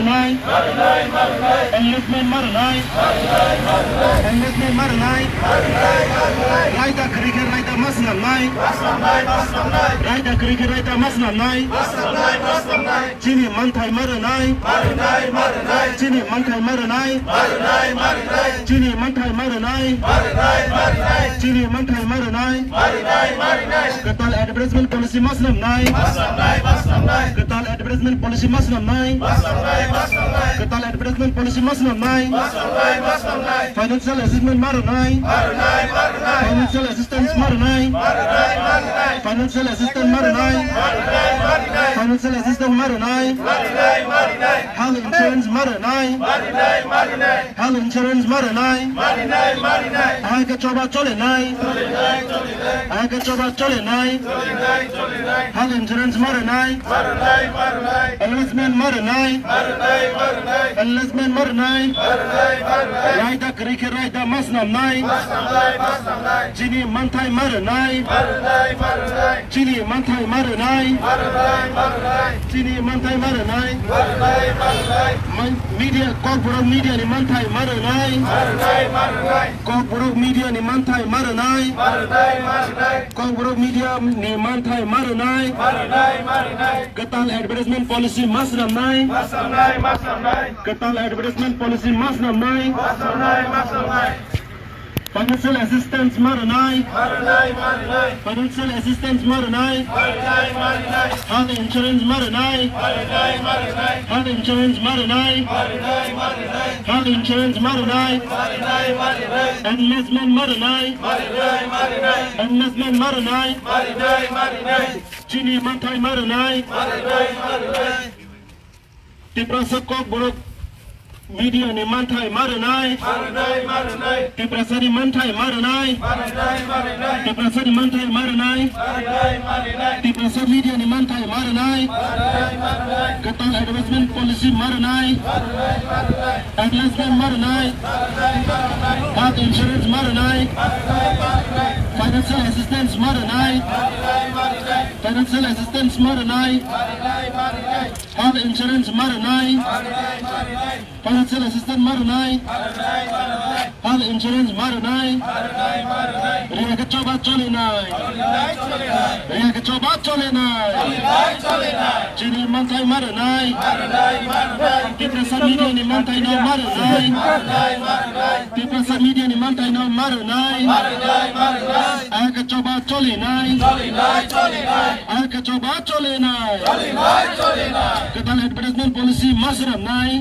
Maranai, enlistment Maranai, enlistment Maranai, Raida Kriket Raida Masnamai, Raida Kriket Raida Masnamai, Chini Mantai Maranai, Chini Mantai Maranai, Chini Mantai Maranai, Chini Mantai Maranai, Ketal advertisement policy Masnamai, Ketal advertisement policy Masnamai, Ketal advertisement policy Masnamai, financial assistance Maranai, financial assistance Maranai, financial assistance Maranai, financial assistance Maranai, health insurance Maranai, health insurance Maranai, I get job at Cholinai, I get job at Cholinai, health insurance Maranai, enlistment Maranai, enlistment Maranai, Raida Kriket Raida Masnamai, Chini Mantai Maranai, Chini Mantai Maranai, Chini Mantai Maranai, media corporate media ni Mantai Maranai, corporate media ni Mantai Maranai, corporate media ni Mantai Maranai, Ketal advertisement policy Masnamai, Ketal advertisement policy Masnamai, financial assistance Maranai, financial assistance Maranai, health insurance Maranai, health insurance Maranai, health insurance Maranai, enlistment Maranai, enlistment Maranai, Chini Mantai Maranai, Tiprasa Kok Buruk media ni Mantai Maranai, Tiprasa ni Mantai Maranai, Tiprasa ni Mantai Maranai, Tiprasa media ni Mantai Maranai, Ketal advertisement policy Maranai, enlistment Maranai, health insurance Maranai, financial assistance Maranai, financial assistance Maranai, health insurance Maranai, financial assistance Maranai, health insurance Maranai, Ria Kecoba Cholinai, Ria Kecoba Cholinai, Chini Mantai Maranai, Tiprasa media ni Mantai no Maranai, Tiprasa media ni Mantai no Maranai, Ria Kecoba Cholinai, Ria Kecoba Cholinai, Ketal advertisement policy Masnamai.